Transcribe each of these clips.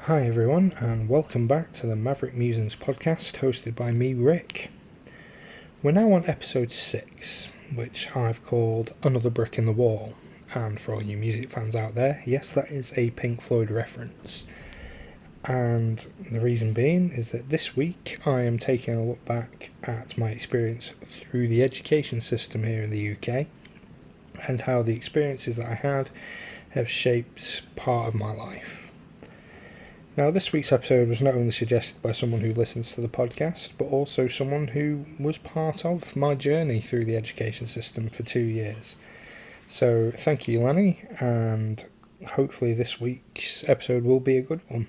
Hi everyone, and welcome back to the Maverick Musings podcast hosted by me, Rick. We're now on episode 6, which I've called Another Brick in the Wall. And for all you music fans out there, yes, that is a Pink Floyd reference. And the reason being is that this week I am taking a look back at my experience through the education system here in the UK and how the experiences that I had have shaped part of my life. Now, this week's episode was not only suggested by someone who listens to the podcast, but also someone who was part of my journey through the education system for 2 years. So, thank you, Lanny, and hopefully this week's episode will be a good one.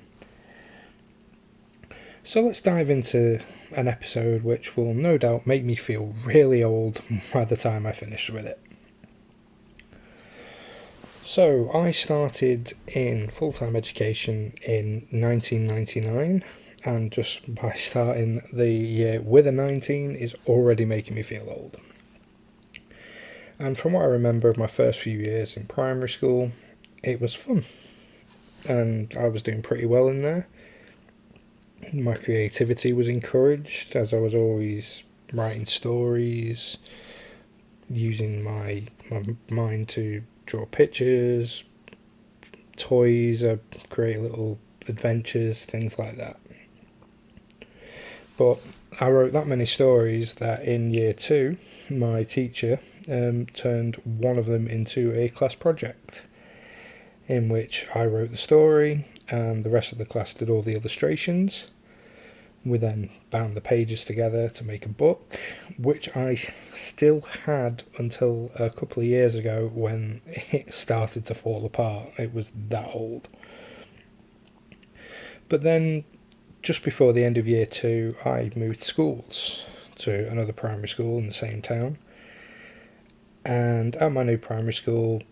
So let's dive into an episode which will no doubt make me feel really old by the time I finish with it. So, I started in full-time education in 1999, and just by starting the year with a 19 is already making me feel old. And from what I remember of my first few years in primary school, it was fun, and I was doing pretty well in there. My creativity was encouraged, as I was always writing stories, using my mind to draw pictures, toys, create little adventures, things like that. But I wrote that many stories that in year 2, my teacher turned one of them into a class project, in which I wrote the story and the rest of the class did all the illustrations. We then bound the pages together to make a book, which I still had until a couple of years ago when it started to fall apart. It was that old. But then, just before the end of year 2, I moved schools to another primary school in the same town. And at my new primary school,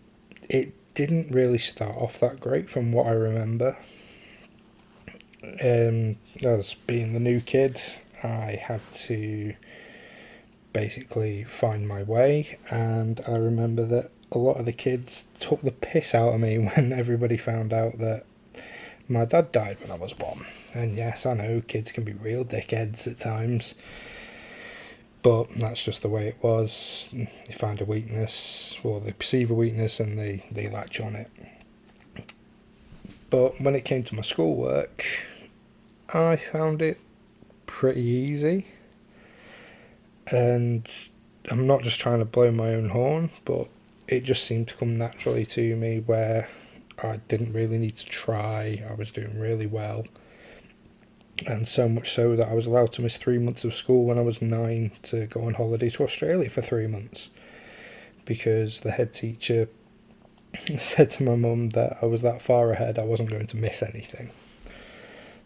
it didn't really start off that great from what I remember. As being the new kid, I had to basically find my way, and I remember that a lot of the kids took the piss out of me when everybody found out that my dad died when I was 1. And yes, I know kids can be real dickheads at times, but that's just the way it was. You find a weakness, or they perceive a weakness, and they latch on it. But when it came to my schoolwork, I found it pretty easy. And I'm not just trying to blow my own horn, but it just seemed to come naturally to me, where I didn't really need to try. I was doing really well. And so much so that I was allowed to miss 3 months of school when I was 9 to go on holiday to Australia for 3 months. Because the head teacher said to my mum that I was that far ahead, I wasn't going to miss anything.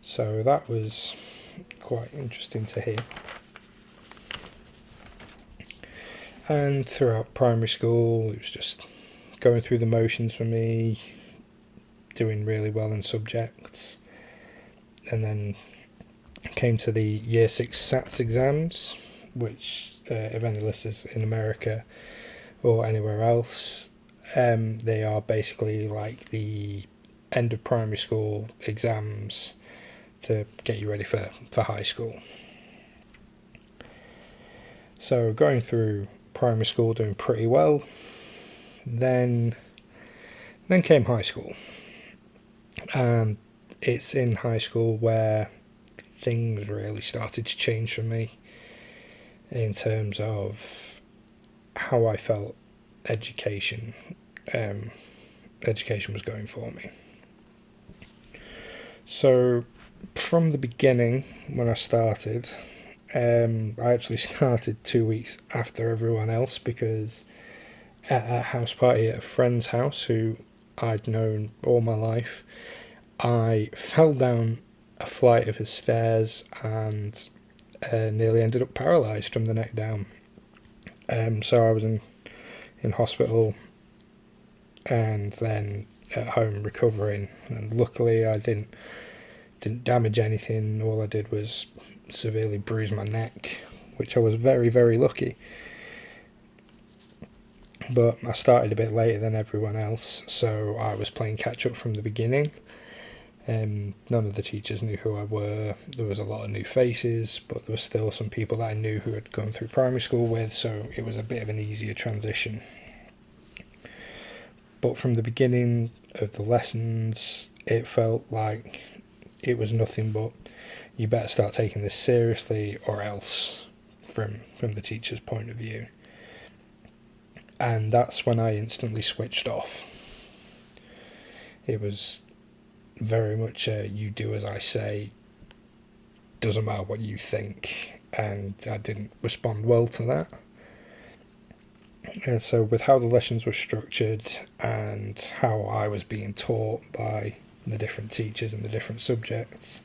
So that was quite interesting to hear. And throughout primary school, it was just going through the motions for me, doing really well in subjects. And then came to the year 6 SATs exams, which if any listeners in America or anywhere else, they are basically like the end of primary school exams to get you ready for high school. So going through primary school doing pretty well, then came high school. And it's in high school where things really started to change for me in terms of how I felt education was going for me. So from the beginning, when I started, I actually started 2 weeks after everyone else, because at a house party at a friend's house who I'd known all my life, I fell down a flight of his stairs and nearly ended up paralysed from the neck down. So I was in hospital and then at home recovering, and luckily I didn't damage anything. All I did was severely bruise my neck, which I was very, very lucky. But I started a bit later than everyone else, so I was playing catch up from the beginning. None of the teachers knew who I were. There was a lot of new faces, but there were still some people that I knew who had gone through primary school with, so it was a bit of an easier transition. But from the beginning of the lessons, it felt like it was nothing but, you better start taking this seriously or else, from the teacher's point of view. And that's when I instantly switched off. It was very much you do as I say, doesn't matter what you think, and I didn't respond well to that. And so with how the lessons were structured and how I was being taught by the different teachers and the different subjects,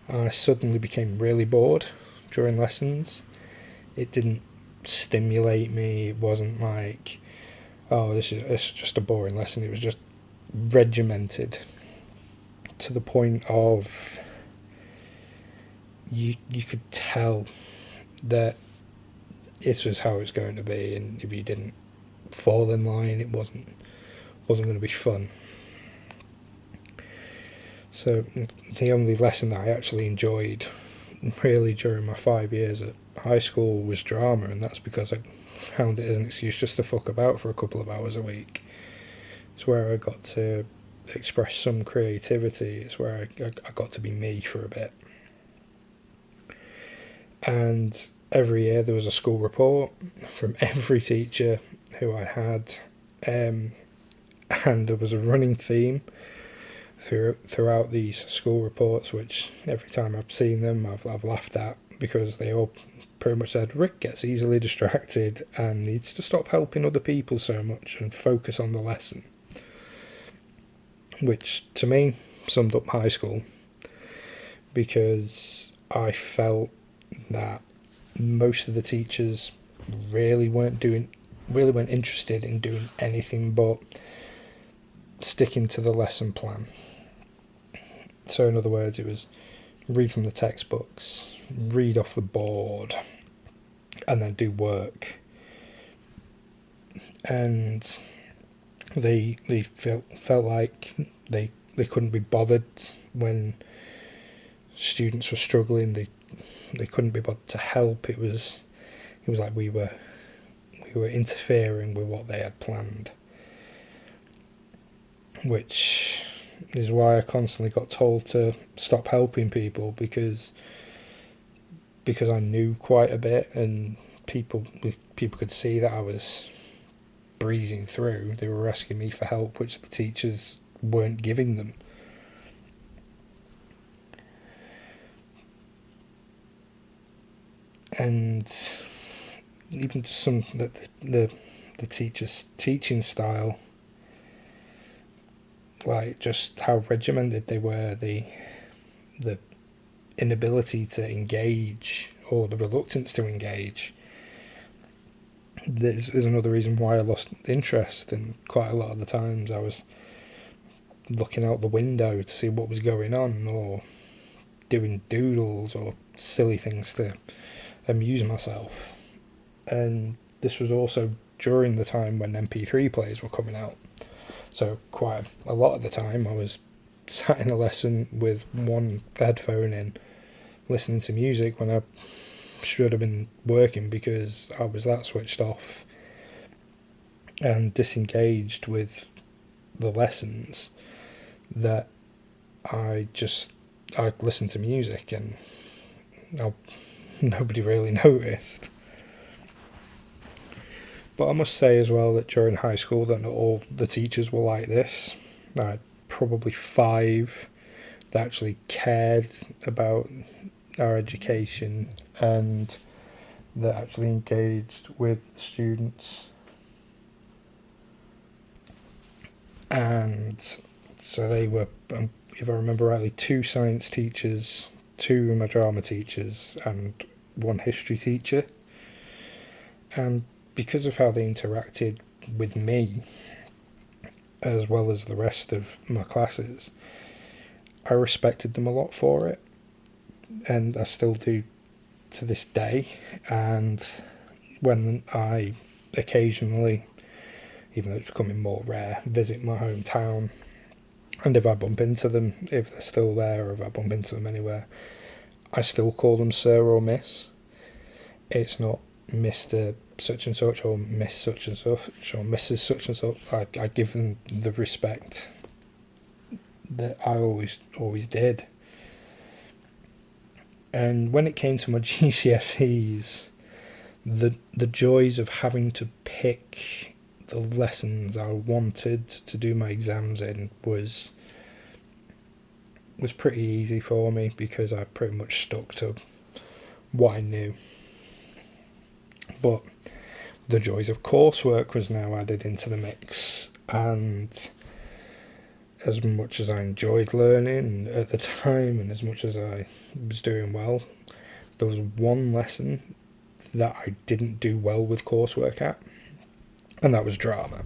I suddenly became really bored during lessons. It didn't stimulate me. It wasn't like, oh, this is just a boring lesson. It was just regimented to the point of you could tell that this was how it was going to be, and if you didn't fall in line, it wasn't going to be fun. So the only lesson that I actually enjoyed really during my 5 years at high school was drama, and that's because I found it as an excuse just to fuck about for a couple of hours a week. It's where I got to express some creativity. It's where I got to be me for a bit. And every year there was a school report from every teacher who I had, and there was a running theme throughout these school reports, which every time I've seen them I've laughed at, because they all pretty much said Rick gets easily distracted and needs to stop helping other people so much and focus on the lesson, which to me summed up high school, because I felt that most of the teachers really weren't interested in doing anything but sticking to the lesson plan. So in other words, it was read from the textbooks, read off the board, and then do work. And they felt like they couldn't be bothered when students were struggling. They couldn't be bothered to help. It was like we were interfering with what they had planned, which is why I constantly got told to stop helping people, because I knew quite a bit, and people could see that I was breezing through. They were asking me for help, which the teachers weren't giving them. And even just some the teachers' teaching style, like just how regimented they were, the inability to engage, or the reluctance to engage. This is another reason why I lost interest, and quite a lot of the times I was looking out the window to see what was going on, or doing doodles or silly things to amuse myself. And this was also during the time when MP3 players were coming out. So quite a lot of the time I was sat in a lesson with one headphone in, listening to music, when I should have been working, because I was that switched off and disengaged with the lessons that I listened to music, and nobody really noticed. But I must say as well that during high school that not all the teachers were like this. I had probably 5 that actually cared about our education and that actually engaged with students. And so they were, if I remember rightly, 2 science teachers, 2 of my drama teachers, and 1 history teacher. And because of how they interacted with me, as well as the rest of my classes, I respected them a lot for it, and I still do to this day. And when I occasionally, even though it's becoming more rare, visit my hometown, And if I bump into them, if they're still there, or if I bump into them anywhere, I still call them sir or miss. It's not Mr. such and such, or Miss such and such, or Mrs. such and such. I give them the respect that I always did. And when it came to my GCSEs, the joys of having to pick the lessons I wanted to do my exams in was pretty easy for me, because I pretty much stuck to what I knew. But the joys of coursework was now added into the mix, and as much as I enjoyed learning at the time, and as much as I was doing well, there was one lesson that I didn't do well with coursework at, and that was drama.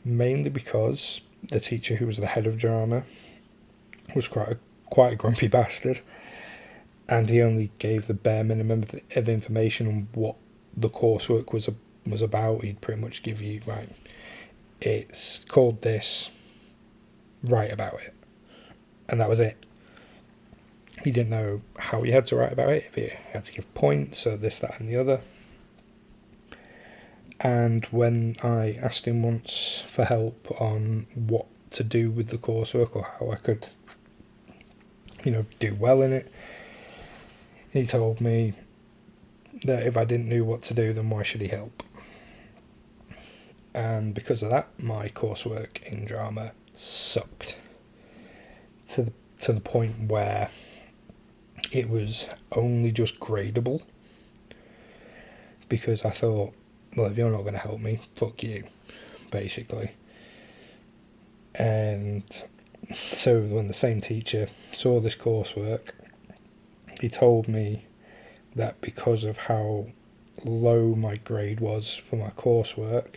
Mainly because the teacher who was the head of drama was quite a grumpy bastard, and he only gave the bare minimum of information on what the coursework was about. He'd pretty much give you, right, it's called this, write about it, and that was it. He didn't know how he had to write about it, if he had to give points, or this, that and the other. And when I asked him once for help on what to do with the coursework, or how I could, do well in it, he told me that if I didn't know what to do, then why should he help? And because of that, my coursework in drama sucked to the point where it was only just gradable, because I thought, well, if you're not going to help me, fuck you, basically. And so when the same teacher saw this coursework, he told me that because of how low my grade was for my coursework,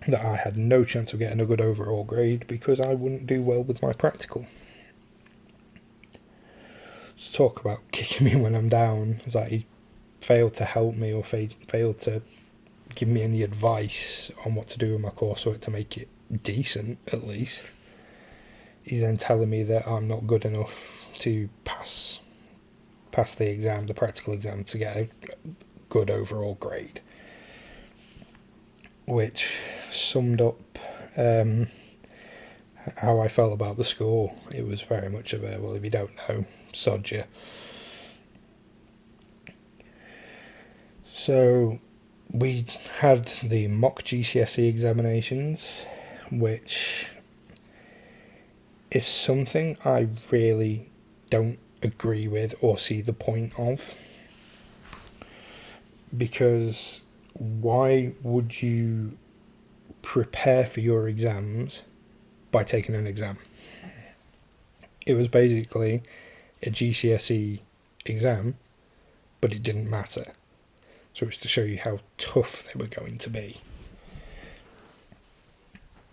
that I had no chance of getting a good overall grade, because I wouldn't do well with my practical. So talk about kicking me when I'm down. It's like he failed to help me, or failed to give me any advice on what to do with my coursework to make it decent, at least. He's then telling me that I'm not good enough to pass the exam, the practical exam, to get a good overall grade, which summed up how I felt about the school. It was very much of a, well, if you don't know, sod you. So we had the mock GCSE examinations, which is something I really don't agree with or see the point of, because why would you prepare for your exams by taking an exam? It was basically a GCSE exam, but it didn't matter. So it's to show you how tough they were going to be.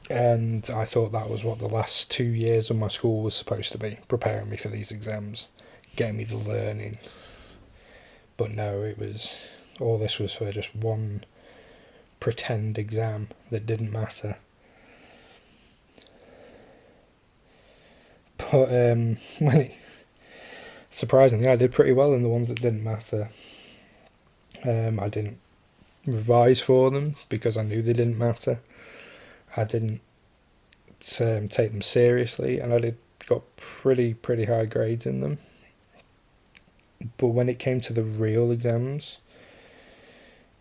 And I thought that was what the last 2 years of my school was supposed to be, preparing me for these exams, getting me the learning. But no, all this was for just one pretend exam that didn't matter. But surprisingly, I did pretty well in the ones that didn't matter. I didn't revise for them because I knew they didn't matter. I didn't take them seriously, and I got pretty high grades in them. But when it came to the real exams,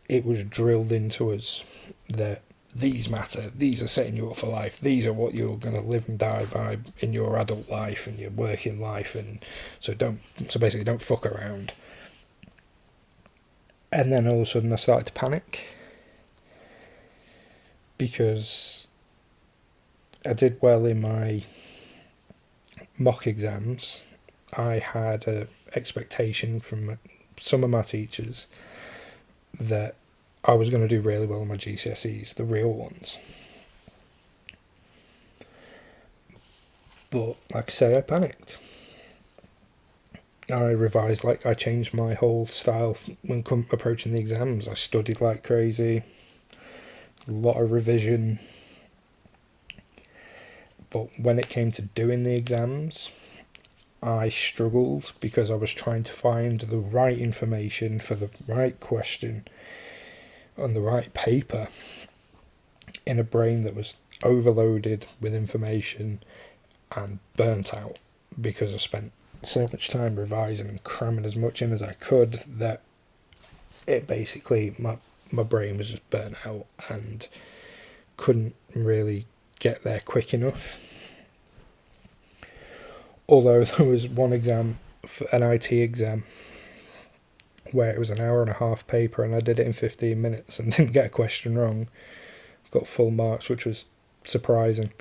it was drilled into us that these matter, these are setting you up for life, these are what you're going to live and die by in your adult life and your working life, and so basically don't fuck around. And then all of a sudden I started to panic, because I did well in my mock exams. I had an expectation from some of my teachers that I was going to do really well in my GCSEs, the real ones. But like I say, I panicked. I revised, I changed my whole style when approaching the exams. I studied like crazy, a lot of revision, But when it came to doing the exams, I struggled because I was trying to find the right information for the right question on the right paper in a brain that was overloaded with information and burnt out because I spent so much time revising and cramming as much in as I could that it basically, my brain was just burnt out and couldn't really get there quick enough. Although there was one exam, an IT exam, where it was an hour and a half paper and I did it in 15 minutes and didn't get a question wrong. Got full marks, which was surprising.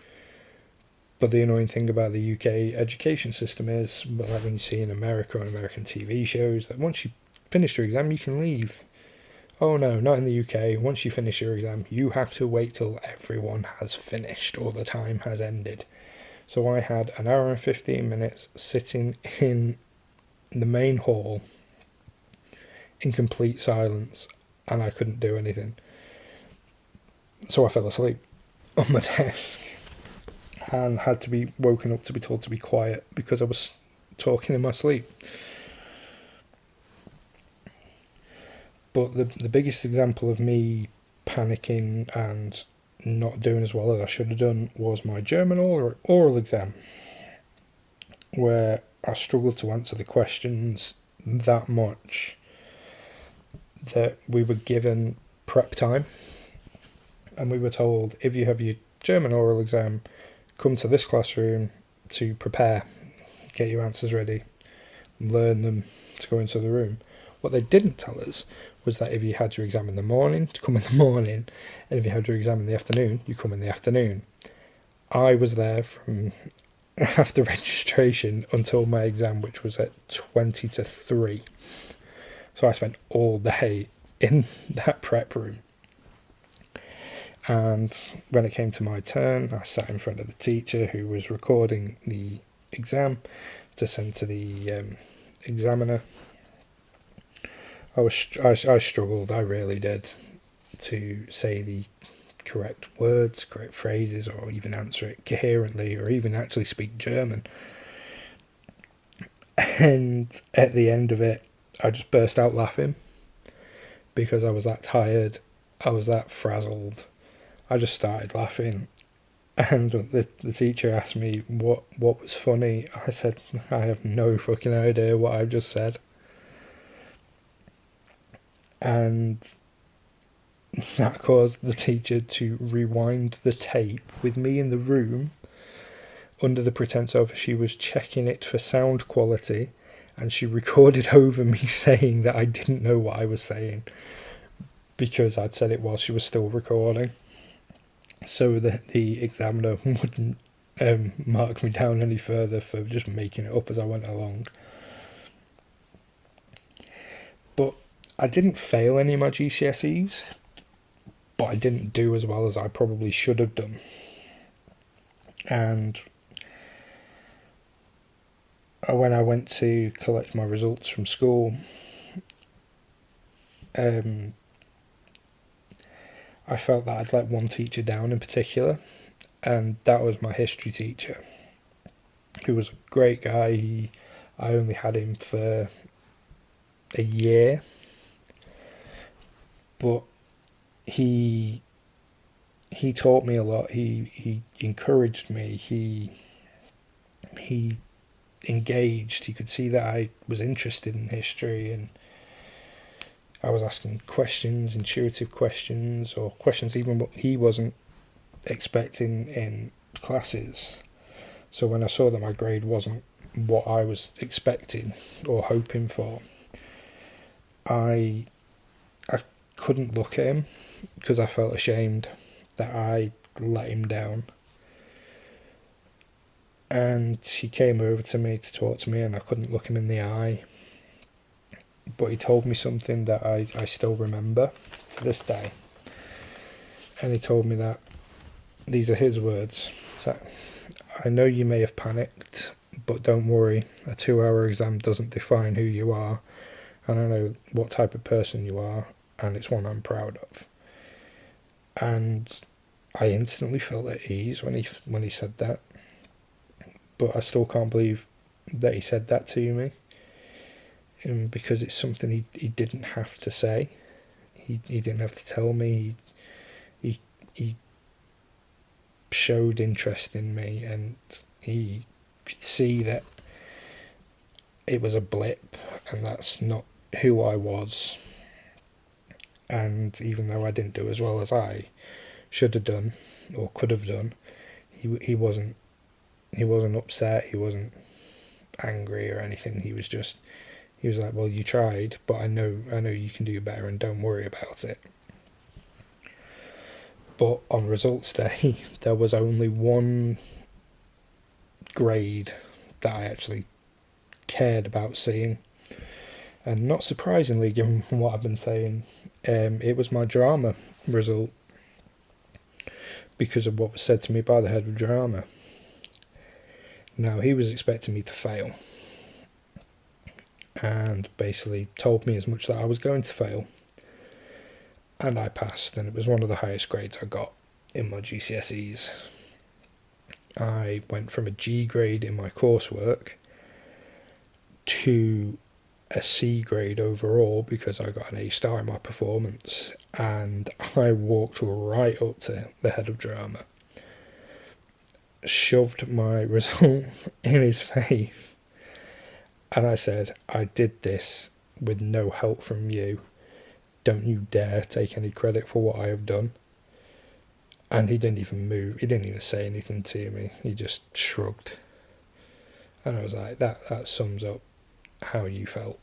But the annoying thing about the UK education system is, like when you see in America on American TV shows, that once you finish your exam, you can leave. Oh no, not in the UK. Once you finish your exam, you have to wait till everyone has finished or the time has ended. So I had an hour and 15 minutes sitting in the main hall in complete silence, and I couldn't do anything. So I fell asleep on my desk and had to be woken up to be told to be quiet because I was talking in my sleep. But the biggest example of me panicking and not doing as well as I should have done was my German oral exam, where I struggled to answer the questions that much that we were given prep time, and we were told, if you have your German oral exam, come to this classroom to prepare, get your answers ready, learn them to go into the room. What they didn't tell us was that if you had your exam in the morning, to come in the morning, and if you had your exam in the afternoon, you come in the afternoon. I was there from after registration until my exam, which was at 20 to 3. So I spent all day in that prep room. And when it came to my turn, I sat in front of the teacher who was recording the exam to send to the examiner. I struggled, I really did, to say the correct words, correct phrases, or even answer it coherently, or even actually speak German. And at the end of it, I just burst out laughing because I was that tired, I was that frazzled. I just started laughing, and the teacher asked me what was funny. I said, I have no fucking idea what I've just said. And that caused the teacher to rewind the tape with me in the room under the pretense of she was checking it for sound quality, and she recorded over me saying that I didn't know what I was saying because I'd said it while she was still recording, so that the examiner wouldn't mark me down any further for just making it up as I went along. But I didn't fail any of my GCSEs, but I didn't do as well as I probably should have done. And when I went to collect my results from school, I felt that I'd let one teacher down in particular, and that was my history teacher, who was a great guy. I only had him for a year, but he taught me a lot. He encouraged me. He engaged. He could see that I was interested in history, and I was asking questions, intuitive questions, or questions even what he wasn't expecting in classes. So when I saw that my grade wasn't what I was expecting or hoping for, I couldn't look at him because I felt ashamed that I let him down. And he came over to me to talk to me, and I couldn't look him in the eye. But he told me something that I still remember to this day. And he told me that, these are his words, that I know you may have panicked, but don't worry, a 2-hour exam doesn't define who you are, and I know what type of person you are, and it's one I'm proud of. And I instantly felt at ease when he said that. but I still can't believe that he said that to me, because it's something he didn't have to say. He didn't have to tell me. He showed interest in me, and he could see that it was a blip and that's not who I was. And even though I didn't do as well as I should have done or could have done, he wasn't upset, he wasn't angry or anything. He was like, well, you tried, but I know you can do better, and don't worry about it. But on results day, there was only one grade that I actually cared about seeing, and not surprisingly, given what I've been saying, it was my drama result, because of what was said to me by the head of drama. Now, he was expecting me to fail, and basically told me as much that I was going to fail, and I passed, and it was one of the highest grades I got in my GCSEs. I went from a G grade in my coursework to a C grade overall because I got an A star in my performance, and I walked right up to the head of drama, shoved my result in his face, and I said, I did this with no help from you. Don't you dare take any credit for what I have done. And he didn't even move. He didn't even say anything to me. He just shrugged. And I was like, that sums up how you felt.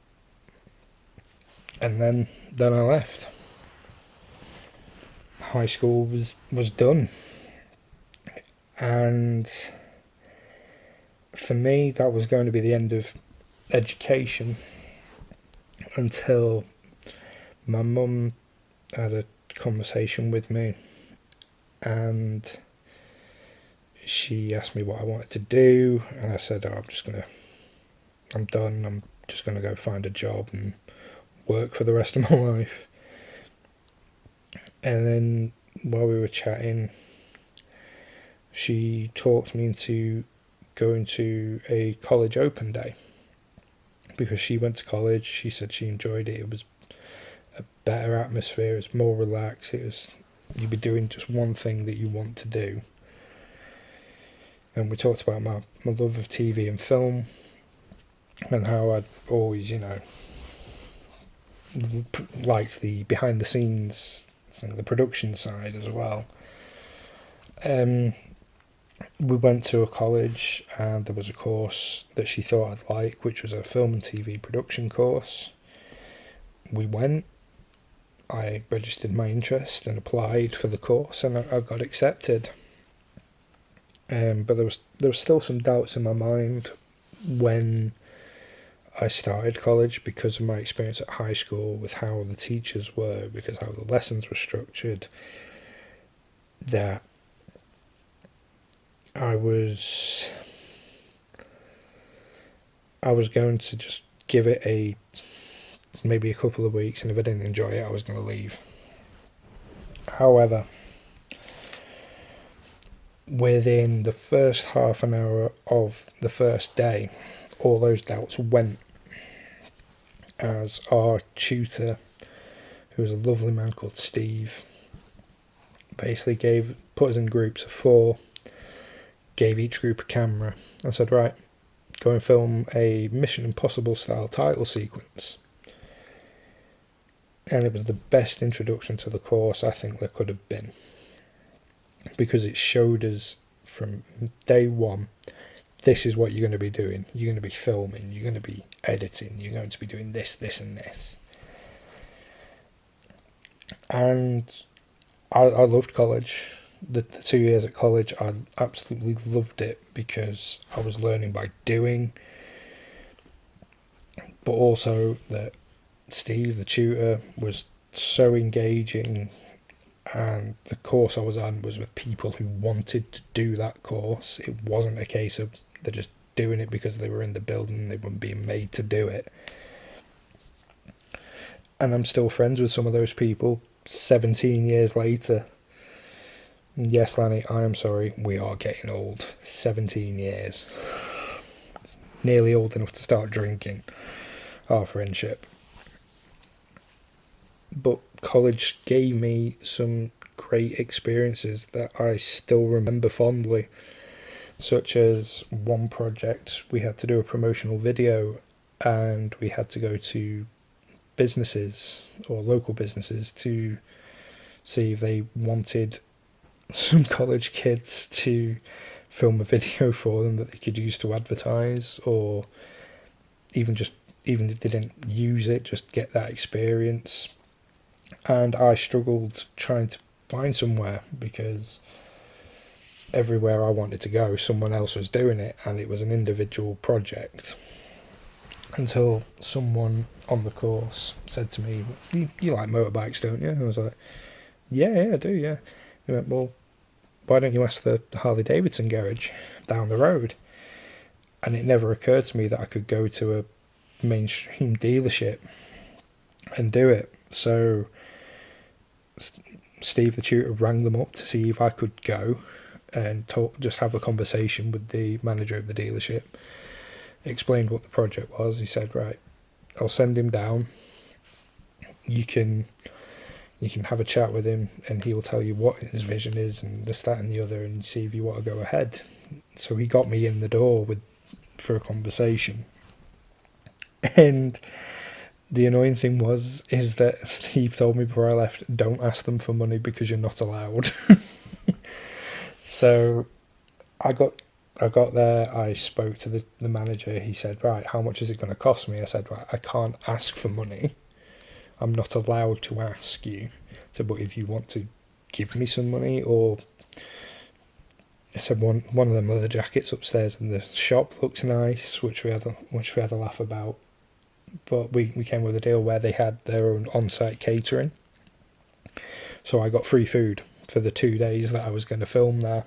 And then I left. High school was done. And for me, that was going to be the end of education until my mum had a conversation with me, and she asked me what I wanted to do, and I said, I'm done, I'm just going to go find a job and work for the rest of my life. And then while we were chatting, she talked me into going to a college open day, because she went to college. She said she enjoyed it. It was a better atmosphere, it's more relaxed, you'd be doing just one thing that you want to do. And we talked about my love of TV and film, and how I'd always, liked the behind the scenes thing, the production side as well. We went to a college, and there was a course that she thought I'd like, which was a film and TV production course. We went, I registered my interest and applied for the course, and I got accepted. But there was still some doubts in my mind when I started college, because of my experience at high school with how the teachers were, because how the lessons were structured, that I was going to just give it maybe a couple of weeks, and if I didn't enjoy it, I was going to leave. However, within the first half an hour of the first day, all those doubts went, as our tutor, who was a lovely man called Steve, basically put us in groups of 4, gave each group a camera, and said, right, go and film a Mission Impossible style title sequence. And it was the best introduction to the course I think there could have been, because it showed us from day one, this is what you're going to be doing. You're going to be filming, you're going to be editing, you're going to be doing this, this and this. And I loved college. The 2 years at college, I absolutely loved it, because I was learning by doing, but also that Steve, the tutor, was so engaging, and the course I was on was with people who wanted to do that course. It wasn't a case of they're just doing it because they were in the building and they weren't being made to do it. And I'm still friends with some of those people 17 years later. Yes, Lanny, I am sorry, we are getting old. 17 years. Nearly old enough to start drinking. Our friendship. But college gave me some great experiences that I still remember fondly, such as one project we had to do a promotional video and we had to go to businesses or local businesses to see if they wanted some college kids to film a video for them that they could use to advertise, or even if they didn't use it, just get that experience. And I struggled trying to find somewhere because everywhere I wanted to go, someone else was doing it, and it was an individual project. Until someone on the course said to me, you like motorbikes, don't you? And I was like, yeah, I do, yeah. He went, well, why don't you ask the Harley Davidson garage down the road? And it never occurred to me that I could go to a mainstream dealership and do it. So Steve, the tutor, rang them up to see if I could go and just have a conversation with the manager of the dealership. Explained what the project was. He said, right, I'll send him down. You can have a chat with him and he'll tell you what his vision is and this, that and the other, and see if you want to go ahead. So he got me in the door for a conversation. And the annoying thing is that Steve told me before I left, don't ask them for money because you're not allowed. So I got there, I spoke to the manager. He said, right, how much is it going to cost me? I said, right, I can't ask for money. I'm not allowed to ask you. So, but if you want to give me some money, or I said one of them leather jackets upstairs in the shop looks nice, which we had a laugh about. But we came with a deal where they had their own on-site catering. So I got free food for the 2 days that I was going to film there.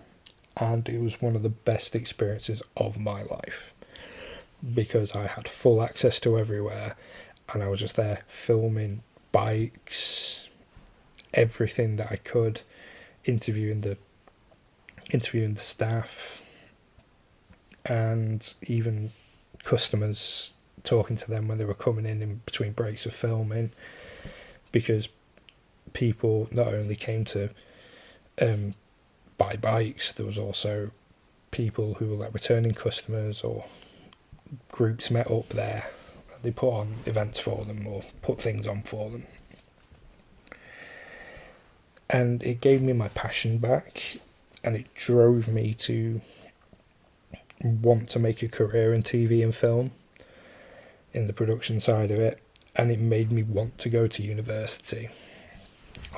And it was one of the best experiences of my life because I had full access to everywhere and I was just there filming bikes, everything that I could, interviewing the staff and even customers, talking to them when they were coming in between breaks of filming, because people not only came to buy bikes, there was also people who were like returning customers, or groups met up there. They put on events for them or put things on for them. And it gave me my passion back, and it drove me to want to make a career in TV and film, in the production side of it, and it made me want to go to university.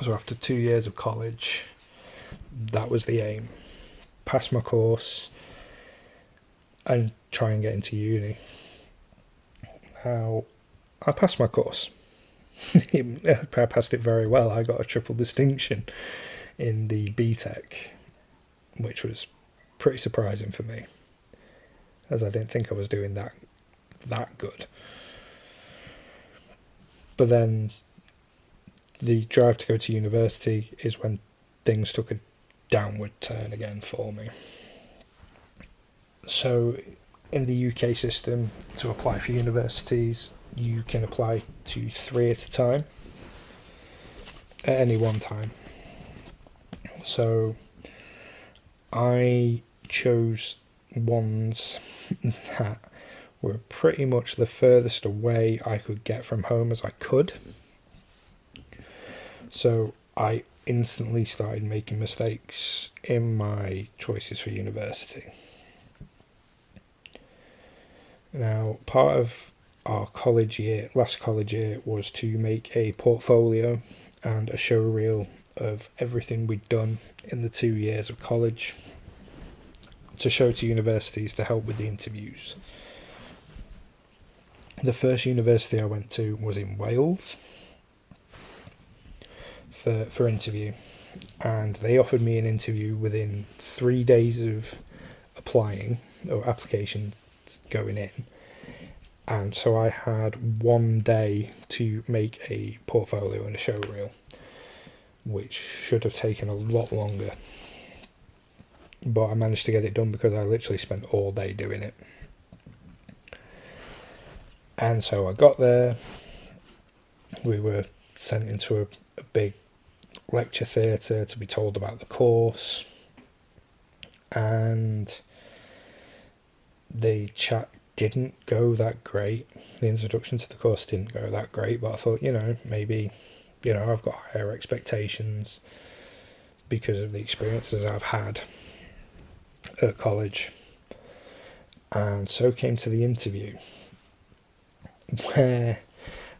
So after 2 years of college, that was the aim. Pass my course and try and get into uni. Now, I passed my course. I passed it very well. I got a triple distinction in the BTEC, which was pretty surprising for me, as I didn't think I was doing that good. But then the drive to go to university is when things took a downward turn again for me. So in the UK system, to apply for universities, you can apply to 3 at a time, at any one time. So I chose ones that were pretty much the furthest away I could get from home as I could. So I instantly started making mistakes in my choices for university. Now, part of our last college year, was to make a portfolio and a show reel of everything we'd done in the 2 years of college to show to universities to help with the interviews. The first university I went to was in Wales for interview, and they offered me an interview within 3 days of applying, or application going in. And so I had 1 day to make a portfolio and a show reel, which should have taken a lot longer. but I managed to get it done because I literally spent all day doing it. And so I got there, we were sent into a big lecture theatre to be told about the course, and the chat didn't go that great. The introduction to the course didn't go that great, but I thought, maybe, I've got higher expectations because of the experiences I've had at college. And so came to the interview, where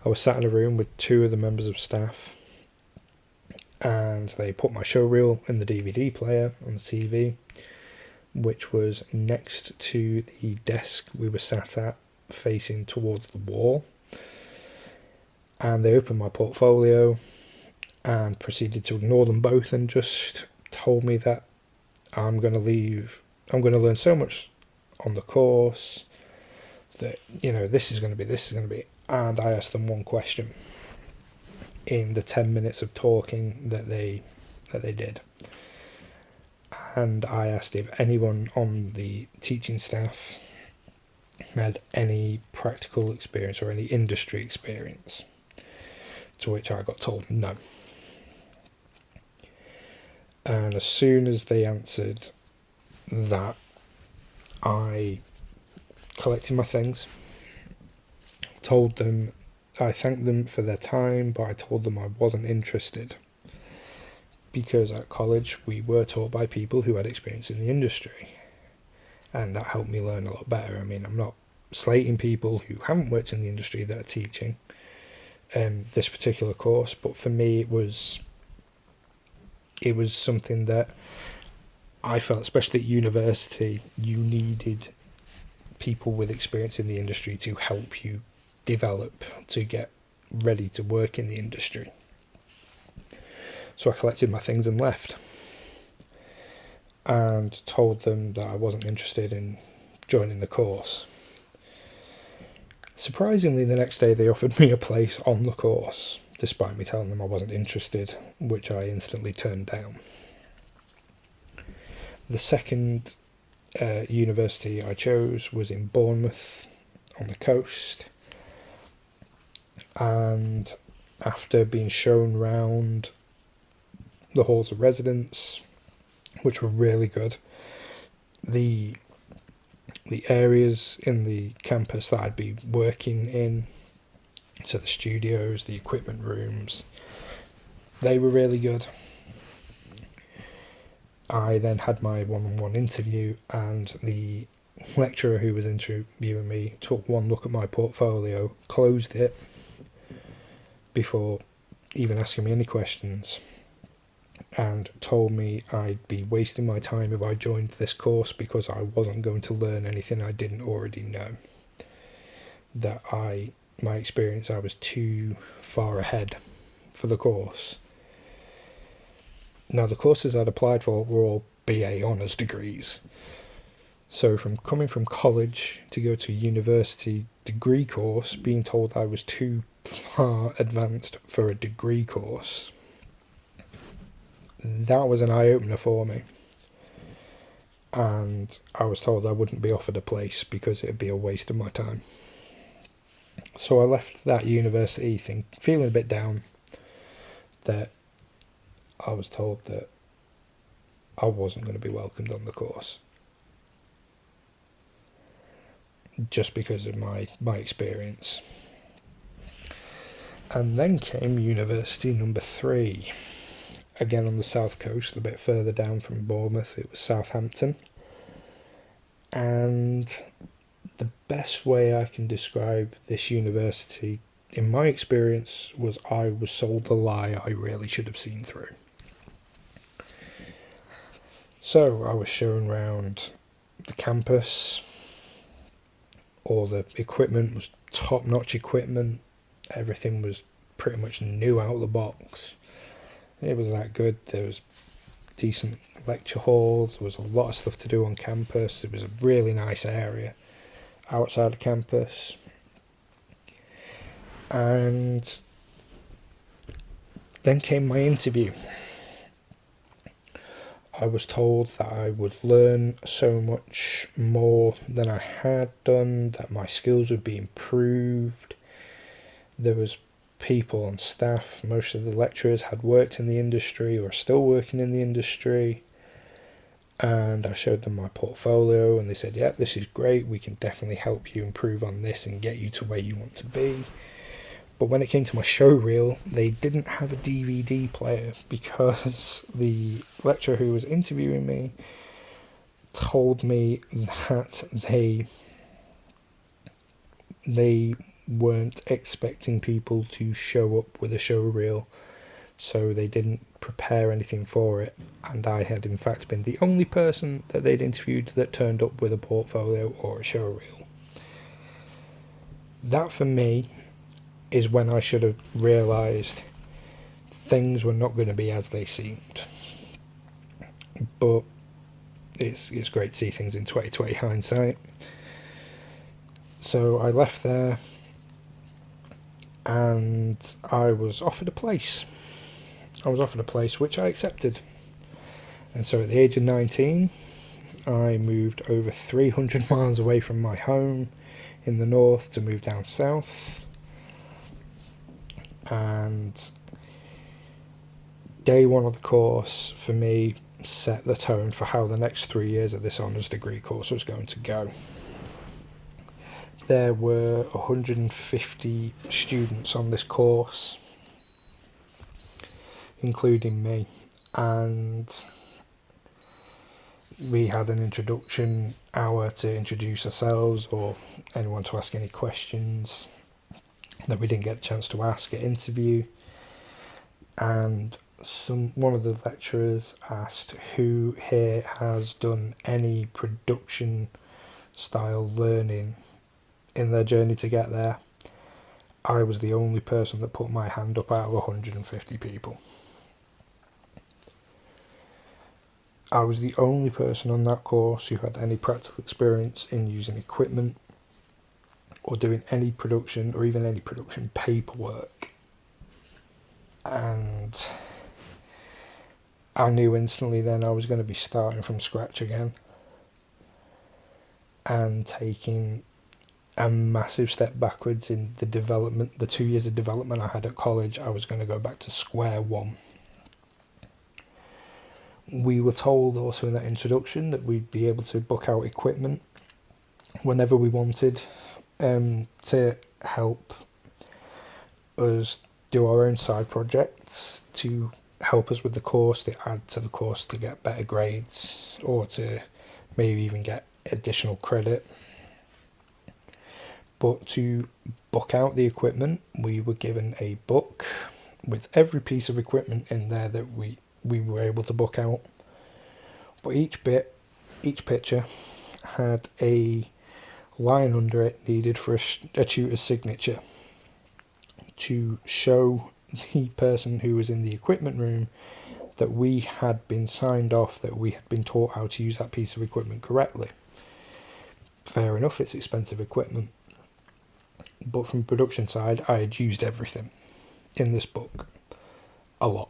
I was sat in a room with two of the members of staff, and they put my show reel in the DVD player on the TV, which was next to the desk we were sat at, facing towards the wall. And they opened my portfolio and proceeded to ignore them both and just told me that I'm going to learn so much on the course that, this is going to be. And I asked them one question in the 10 minutes of talking that they did. And I asked if anyone on the teaching staff had any practical experience or any industry experience, to which I got told no. And as soon as they answered that, I collected my things, I thanked them for their time, but I told them I wasn't interested, because at college we were taught by people who had experience in the industry, and that helped me learn a lot better. I mean, I'm not slating people who haven't worked in the industry that are teaching this particular course, but for me it was something that I felt, especially at university, you needed people with experience in the industry to help you develop, to get ready to work in the industry. So I collected my things and left, and told them that I wasn't interested in joining the course. Surprisingly, the next day they offered me a place on the course, despite me telling them I wasn't interested, which I instantly turned down. The second university I chose was in Bournemouth on the coast, and after being shown round the halls of residence, which were really good, the areas in the campus that I'd be working in, so the studios, the equipment rooms, they were really good. I then had my one-on-one interview, and the lecturer who was interviewing me took one look at my portfolio, closed it before even asking me any questions, and told me I'd be wasting my time if I joined this course because I wasn't going to learn anything I didn't already know. That my experience, I was too far ahead for the course. Now, the courses I'd applied for were all BA honours degrees. So from coming from college to go to a university degree course, being told I was too far advanced for a degree course, that was an eye-opener for me. And I was told I wouldn't be offered a place because it'd be a waste of my time. So I left that university feeling a bit down that I was told that I wasn't going to be welcomed on the course, just because of my experience. And then came university number 3, again on the south coast, a bit further down from Bournemouth. It was Southampton. And the best way I can describe this university, in my experience, was I was sold the lie I really should have seen through. So I was shown around the campus. All the equipment was top-notch equipment. Everything was pretty much new out of the box. It was that good. There was decent lecture halls. There was a lot of stuff to do on campus. It was a really nice area outside of campus. And then came my interview. I was told that I would learn so much more than I had done, that my skills would be improved. There was people on staff, most of the lecturers had worked in the industry or are still working in the industry. And I showed them my portfolio and they said, yeah, this is great, we can definitely help you improve on this and get you to where you want to be. But when it came to my show reel, they didn't have a DVD player because the lecturer who was interviewing me told me that they weren't expecting people to show up with a show reel, so they didn't prepare anything for it, and I had in fact been the only person that they'd interviewed that turned up with a portfolio or a show reel. That for me is when I should have realised things were not going to be as they seemed. But it's great to see things in 2020 hindsight. So I left there and I was offered a place. Which I accepted. And so at the age of 19, I moved over 300 miles away from my home in the north to move down south. And day one of the course for me set the tone for how the next 3 years of this honours degree course was going to go. There were 150 students on this course, including me, and we had an introduction hour to introduce ourselves or anyone to ask any questions that we didn't get the chance to ask at interview. And one of the lecturers asked who here has done any production style learning in their journey to get there. I was the only person that put my hand up out of 150 people. I was the only person on that course who had any practical experience in using equipment or doing any production or even any production paperwork. And I knew instantly then I was going to be starting from scratch again and taking a massive step backwards in the development. The 2 years of development I had at college, I was going to go back to square one. We were told also in that introduction that we'd be able to book out equipment whenever we wanted, to help us do our own side projects, to help us with the course, to add to the course to get better grades or to maybe even get additional credit. But to book out the equipment, we were given a book with every piece of equipment in there that we were able to book out. But each picture had a line under it needed for a tutor's signature to show the person who was in the equipment room that we had been signed off, that we had been taught how to use that piece of equipment correctly. Fair enough, it's expensive equipment. But from production side, I had used everything in this book. A lot.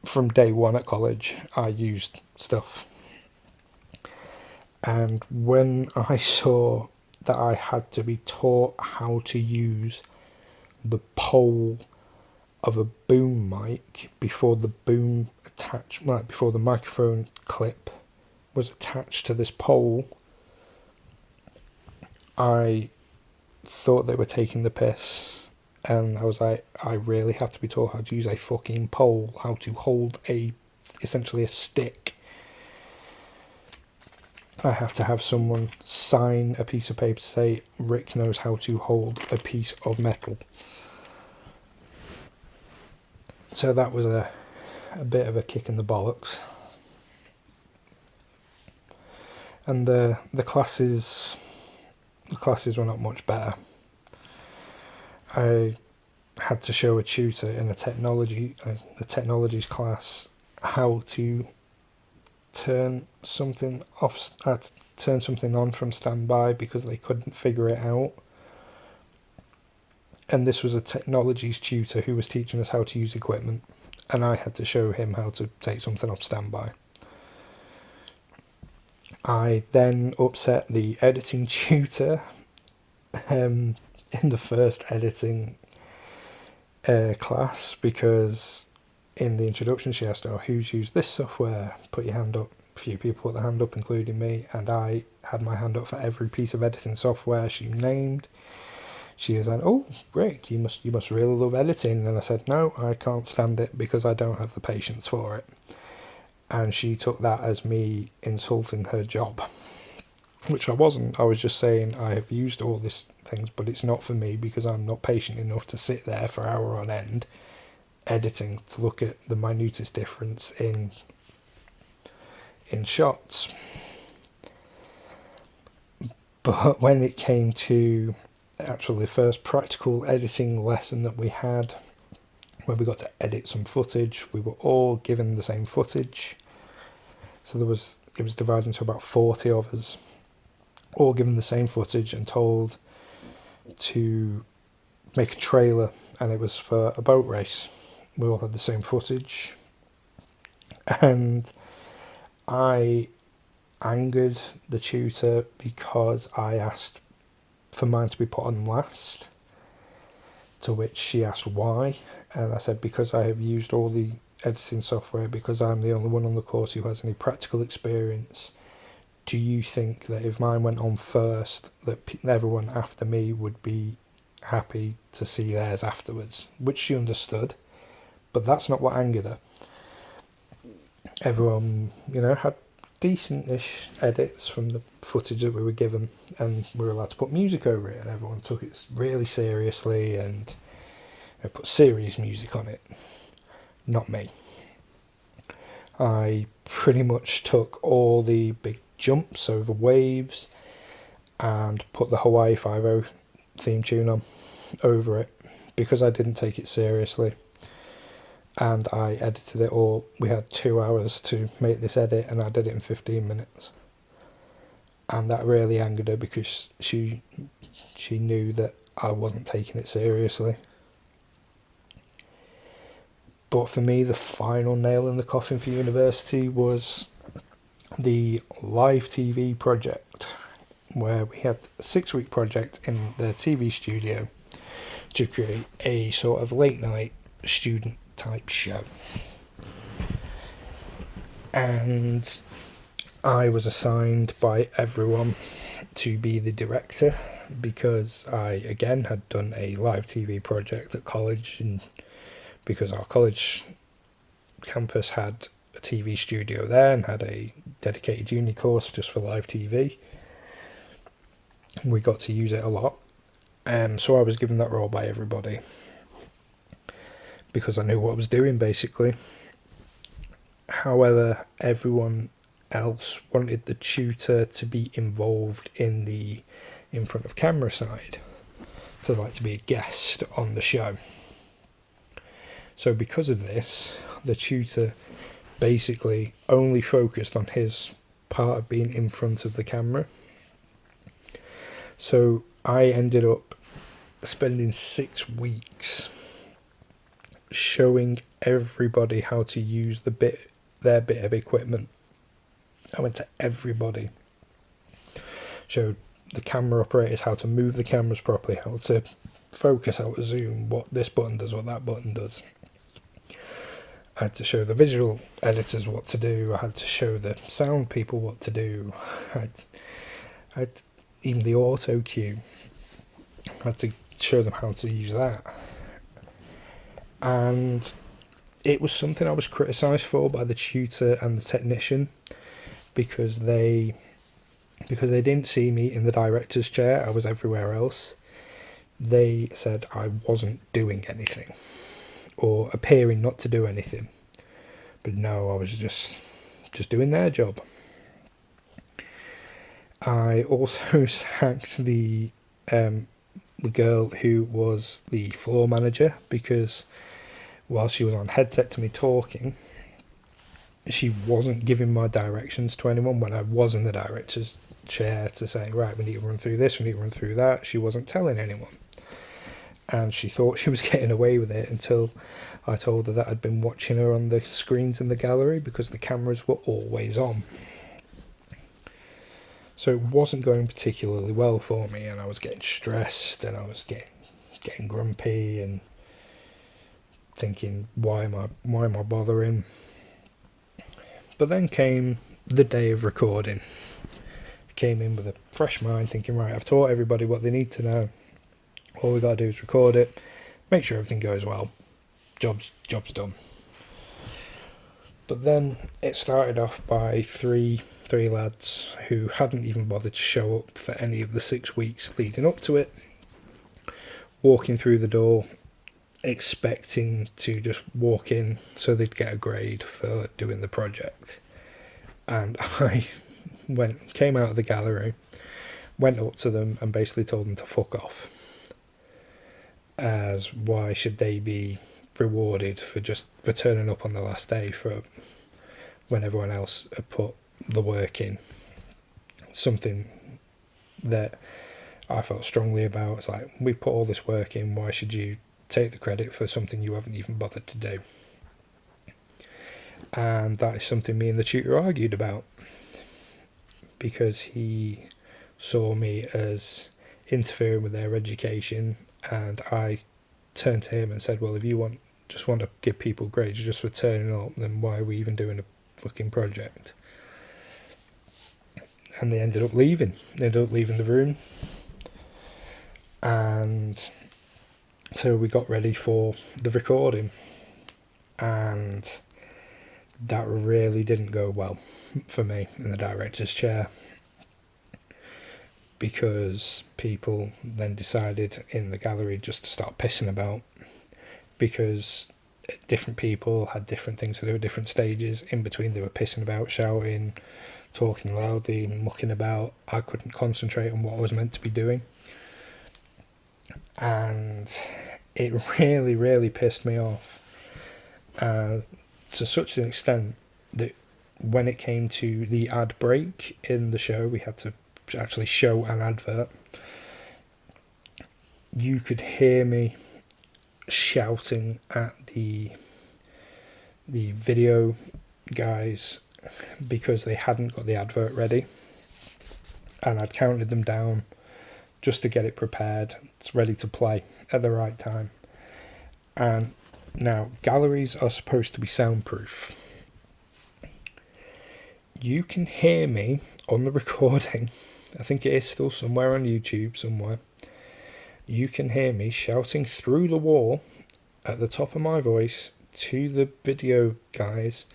From day one at college, I used stuff. And when I saw that I had to be taught how to use the pole of a boom mic before the before the microphone clip was attached to this pole, I thought they were taking the piss, and I was like, I really have to be taught how to use a fucking pole, how to hold essentially a stick. I have to have someone sign a piece of paper to say Rick knows how to hold a piece of metal. So that was a bit of a kick in the bollocks. And the classes were not much better. I had to show a tutor in a technologies class how to turn something on from standby because they couldn't figure it out. And this was a technologies tutor who was teaching us how to use equipment, and I had to show him how to take something off standby. I then upset the editing tutor in the first editing class, because in the introduction she asked, "Oh, who's used this software? Put your hand up." A few people put their hand up, including me, and I had my hand up for every piece of editing software she named. She was like, "Oh, Rick, you must really love editing." And I said, "No, I can't stand it because I don't have the patience for it." And she took that as me insulting her job, which I wasn't. I was just saying I have used all these things, but it's not for me because I'm not patient enough to sit there for hour on end editing to look at the minutest difference in shots. But when it came to actually the first practical editing lesson that we had, where we got to edit some footage, we were all given the same footage. So it was divided into about 40 of us, all given the same footage and told to make a trailer, and it was for a boat race. We all had the same footage, and I angered the tutor because I asked for mine to be put on last, to which she asked why, and I said because I have used all the editing software, because I'm the only one on the course who has any practical experience. Do you think that if mine went on first, that everyone after me would be happy to see theirs afterwards? Which she understood, but that's not what angered her. Everyone, had decent-ish edits from the footage that we were given, and we were allowed to put music over it, and everyone took it really seriously and put serious music on it. Not me. I pretty much took all the big jumps over waves and put the Hawaii 5-0 theme tune on over it because I didn't take it seriously. And I edited it all. We had 2 hours to make this edit, and I did it in 15 minutes. And that really angered her because she knew that I wasn't taking it seriously. But for me, the final nail in the coffin for university was the live TV project, where we had a 6-week project in the TV studio to create a sort of late night student type show. And I was assigned by everyone to be the director because I again had done a live TV project at college, and because our college campus had a TV studio there and had a dedicated uni course just for live TV. We got to use it a lot. So I was given that role by everybody because I knew what I was doing, basically. However, everyone else wanted the tutor to be involved in the in front of camera side, so like to be a guest on the show. So because of this, the tutor basically only focused on his part of being in front of the camera. So I ended up spending 6 weeks showing everybody how to use their bit of equipment. I went to everybody, showed the camera operators how to move the cameras properly, how to focus, how to zoom, what this button does, what that button does. I had to show the visual editors what to do. I had to show the sound people what to do. I'd even the auto cue. I had to show them how to use that. And it was something I was criticised for by the tutor and the technician because they didn't see me in the director's chair. I was everywhere else. They said I wasn't doing anything or appearing not to do anything. But no, I was just doing their job. I also sacked the girl who was the floor manager because while she was on headset to me talking, she wasn't giving my directions to anyone when I was in the director's chair to say, right, we need to run through this, we need to run through that. She wasn't telling anyone. And she thought she was getting away with it until I told her that I'd been watching her on the screens in the gallery because the cameras were always on. So it wasn't going particularly well for me, and I was getting stressed, and I was getting grumpy, and thinking, why am I bothering? But then came the day of recording. I came in with a fresh mind, thinking, right, I've taught everybody what they need to know. All we got to do is record it, make sure everything goes well. Job's done. But then it started off by three lads who hadn't even bothered to show up for any of the 6 weeks leading up to it, walking through the door expecting to just walk in so they'd get a grade for doing the project. And I came out of the gallery, went up to them and basically told them to fuck off, as why should they be rewarded for turning up on the last day for when everyone else had put the work in. Something that I felt strongly about. It's like, we put all this work in, why should you take the credit for something you haven't even bothered to do? And that is something me and the tutor argued about, because he saw me as interfering with their education, and I turned to him and said, well, if you just want to give people grades just for turning up, then why are we even doing a fucking project? And they ended up leaving the room. And so we got ready for the recording, and that really didn't go well for me in the director's chair, because people then decided in the gallery just to start pissing about, because different people had different things to do at different stages. In between, they were pissing about, shouting, talking loudly, mucking about. I couldn't concentrate on what I was meant to be doing, and it really, really pissed me off, to such an extent that when it came to the ad break in the show, we had to actually show an advert. You could hear me shouting at the video guys because they hadn't got the advert ready, and I'd counted them down just to get it prepared, it's ready to play at the right time. And now, galleries are supposed to be soundproof. You can hear me on the recording, I think it is still somewhere on YouTube somewhere, you can hear me shouting through the wall at the top of my voice to the video guys,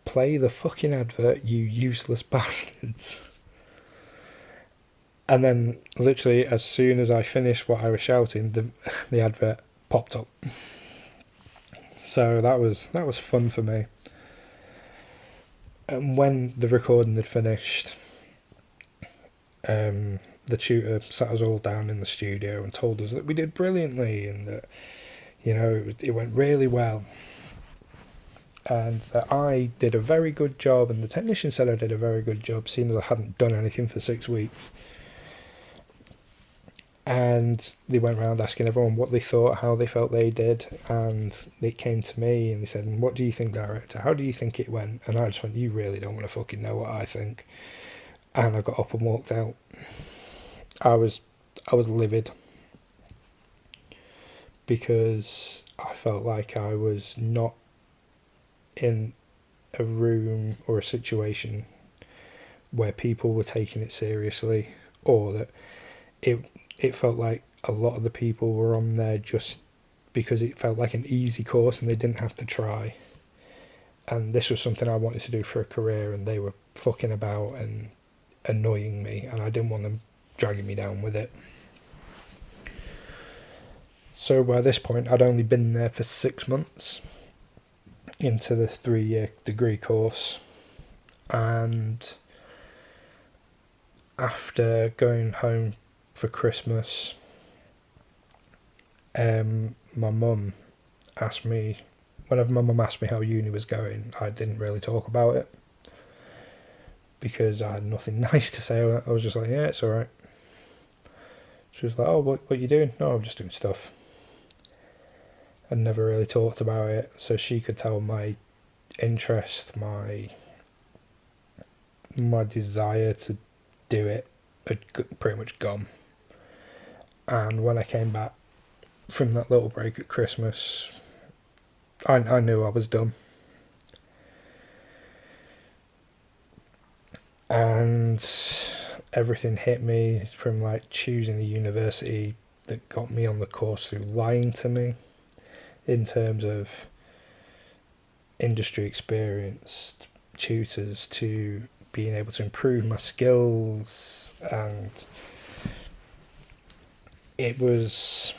play the fucking advert, you useless bastards. And then, literally, as soon as I finished what I was shouting, the advert popped up. So that was fun for me. And when the recording had finished, the tutor sat us all down in the studio and told us that we did brilliantly, and that, you know, it went really well, and that I did a very good job, and the technician said I did a very good job, seeing as I hadn't done anything for 6 weeks. And they went around asking everyone what they thought, how they felt they did, and they came to me and they said, what do you think, director? How do you think it went? And I just went, you really don't want to fucking know what I think. And I got up and walked out. I was livid, because I felt like I was not in a room or a situation where people were taking it seriously, or that it felt like a lot of the people were on there just because it felt like an easy course and they didn't have to try. And this was something I wanted to do for a career, and they were fucking about and annoying me, and I didn't want them dragging me down with it. So by this point, I'd only been there for 6 months into the 3-year degree course, and after going home for Christmas, my mum asked me, whenever my mum asked me how uni was going, I didn't really talk about it, because I had nothing nice to say. I was just like, yeah, it's alright. She was like, oh, what are you doing? No, I'm just doing stuff. I never really talked about it, so she could tell my interest, my desire to do it had pretty much gone. And when I came back from that little break at Christmas, I knew I was done. And everything hit me, from like choosing a university that got me on the course through lying to me in terms of industry experience, tutors, to being able to improve my skills. And it was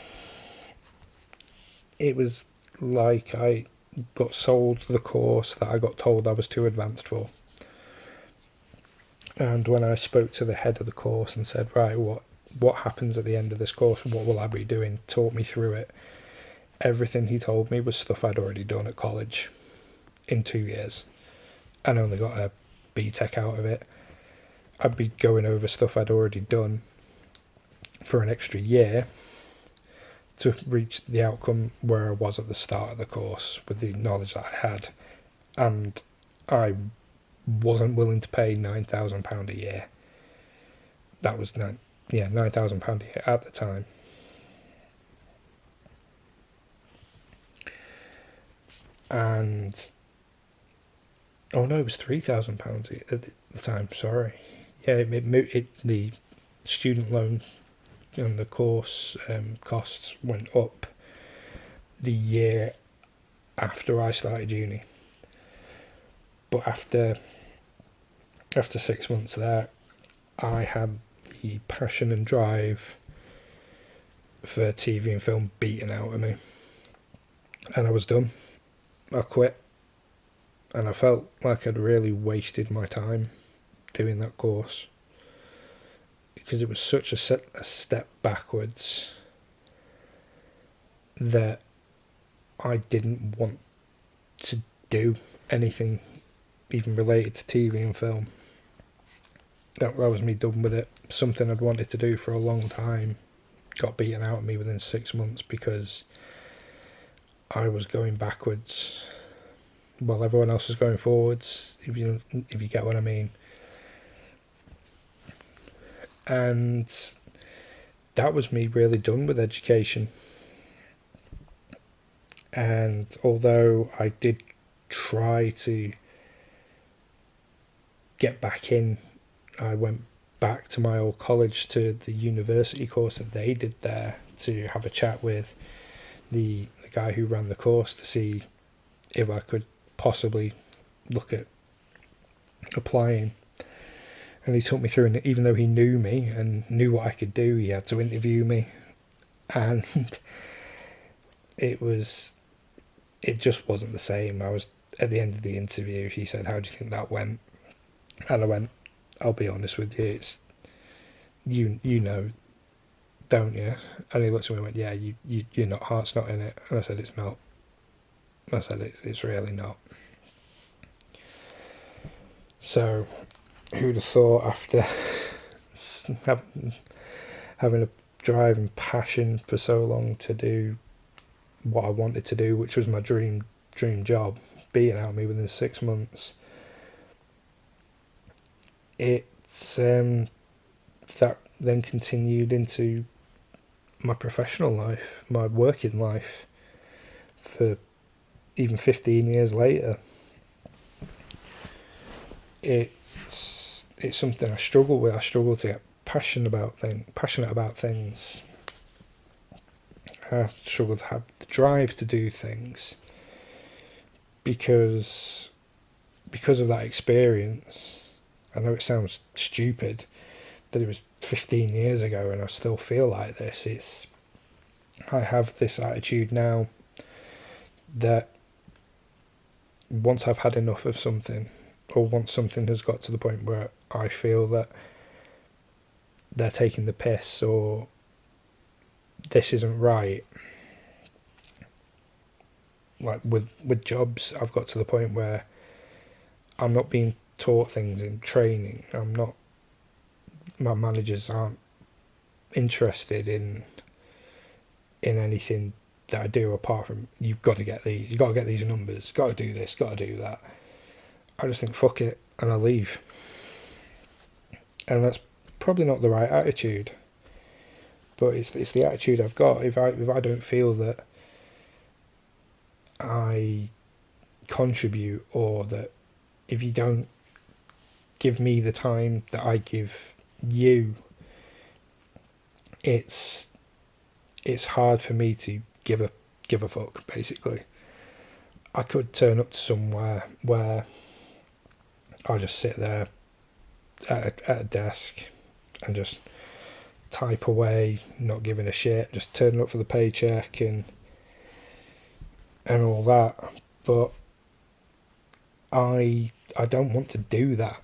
like I got sold the course that I got told I was too advanced for. And when I spoke to the head of the course and said, right, what happens at the end of this course? What will I be doing? Talk me through it. Everything he told me was stuff I'd already done at college in 2 years, and only got a BTEC out of it. I'd be going over stuff I'd already done for an extra year to reach the outcome where I was at the start of the course with the knowledge that I had. And I wasn't willing to pay £9,000 a year. That was £9,000 a year at the time. And oh no, it was £3,000 at the time. Sorry, yeah, the student loan and the course costs went up the year after I started uni. But after 6 months there, I had the passion and drive for TV and film beaten out of me, and I was done. I quit, and I felt like I'd really wasted my time doing that course, because it was such a step backwards that I didn't want to do anything even related to TV and film. That was me done with it. Something I'd wanted to do for a long time got beaten out of me within 6 months because I was going backwards while everyone else was going forwards, if you get what I mean. And that was me really done with education. And although I did try to get back in, I went back to my old college, to the university course that they did there, to have a chat with the guy who ran the course to see if I could possibly look at applying. And he took me through, and even though he knew me and knew what I could do, he had to interview me. And it just wasn't the same. I was, at the end of the interview, he said, "How do you think that went?" And I went, "I'll be honest with you, it's you know, don't you?" And he looked at me and went, "Yeah, you're not, heart's not in it." And I said, "It's not." I said, it's really not. So who'd have thought, after having a drive and passion for so long to do what I wanted to do, which was my dream job, beating out of me within 6 months. It's that then continued into my professional life, my working life, for even 15 years later. It's something I struggle with. I struggle to get passionate about things. I struggle to have the drive to do things because of that experience. I know it sounds stupid that it was 15 years ago and I still feel like this. I have this attitude now that once I've had enough of something, or once something has got to the point where I feel that they're taking the piss or this isn't right, like with jobs, I've got to the point where I'm not being taught things in training. My managers aren't interested in anything that I do apart from, you've got to get these numbers, got to do this, got to do that. I just think fuck it, and I leave. And that's probably not the right attitude, but it's the attitude I've got. If I don't feel that I contribute, or that if you don't give me the time that I give you, it's hard for me to give a fuck, basically. I could turn up to somewhere where I just sit there at a desk and just type away, not giving a shit, just turning up for the paycheck and all that. But I don't want to do that.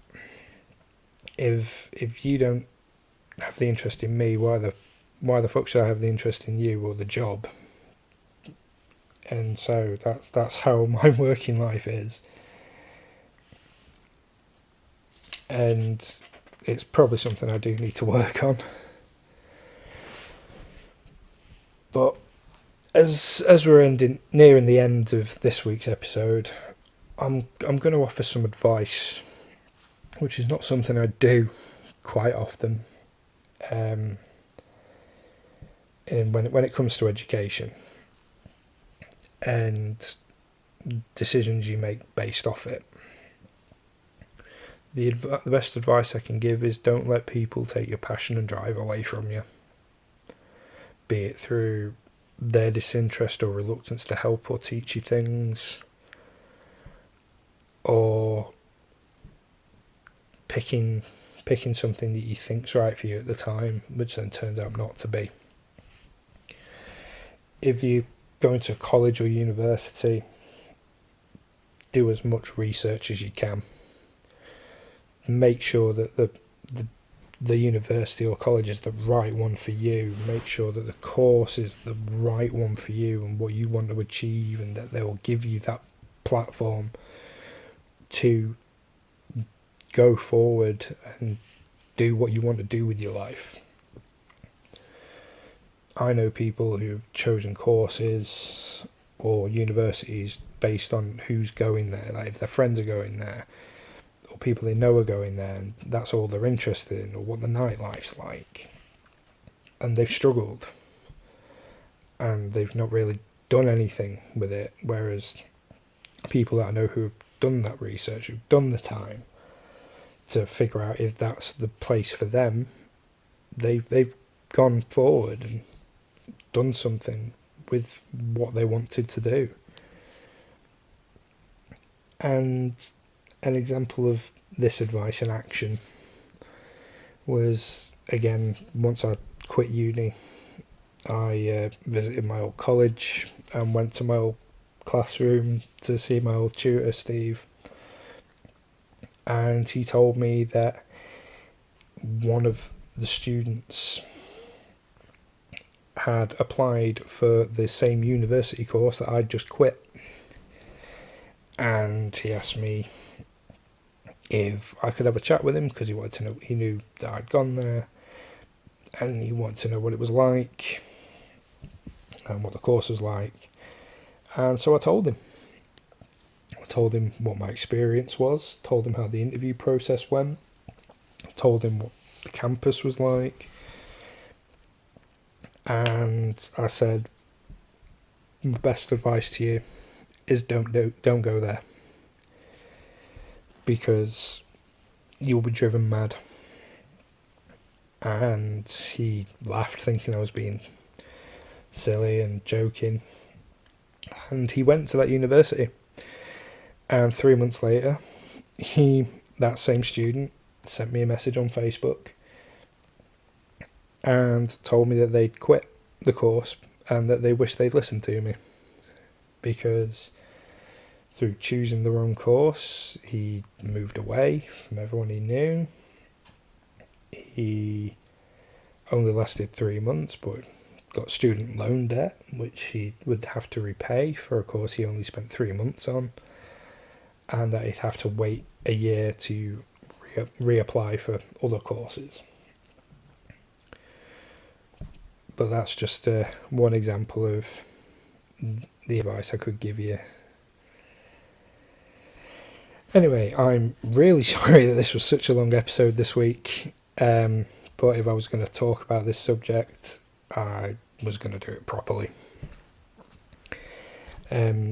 If you don't have the interest in me, why the fuck should I have the interest in you or the job? And so that's how my working life is. And it's probably something I do need to work on. But as we're nearing the end of this week's episode, I'm going to offer some advice, which is not something I do quite often. And when it comes to education and decisions you make based off it, the best advice I can give is don't let people take your passion and drive away from you, be it through their disinterest or reluctance to help or teach you things, or picking something that you think's right for you at the time, which then turns out not to be. If you go into college or university, do as much research as you can. Make sure that the university or college is the right one for you. Make sure that the course is the right one for you and what you want to achieve, and that they will give you that platform to go forward and do what you want to do with your life. I know people who've chosen courses or universities based on who's going there, like if their friends are going there or people they know are going there, and that's all they're interested in, or what the nightlife's like, and they've struggled and they've not really done anything with it. Whereas people that I know who have done that research, who've done the time to figure out if that's the place for them, they've gone forward and done something with what they wanted to do. And an example of this advice in action was, again, once I quit uni, I visited my old college and went to my old classroom to see my old tutor, Steve. And he told me that one of the students had applied for the same university course that I'd just quit. And he asked me if I could have a chat with him, because he wanted to know, he knew that I'd gone there, and he wanted to know what it was like and what the course was like. And so I told him what my experience was, told him how the interview process went, told him what the campus was like, and I said, my best advice to you is don't go there, because you'll be driven mad. And he laughed, thinking I was being silly and joking, and he went to that university. And 3 months later, that same student sent me a message on Facebook and told me that they'd quit the course and that they wished they'd listened to me, because through choosing the wrong course, he moved away from everyone he knew. He only lasted 3 months, but got student loan debt, which he would have to repay for a course he only spent 3 months on, and that he'd have to wait a year to reapply for other courses. But that's just one example of the advice I could give you. Anyway, I'm really sorry that this was such a long episode this week. but if I was going to talk about this subject, I was going to do it properly.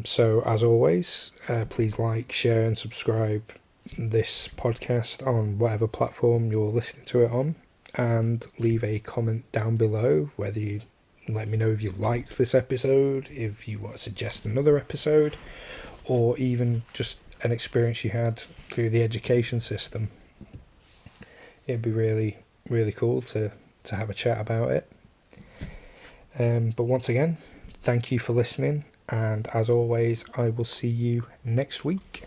So as always, please like, share and subscribe this podcast on whatever platform you're listening to it on, and leave a comment down below, whether you let me know if you liked this episode, if you want to suggest another episode, or even just an experience you had through the education system. It'd be really, really cool to have a chat about it. But once again, thank you for listening, and as always, I will see you next week.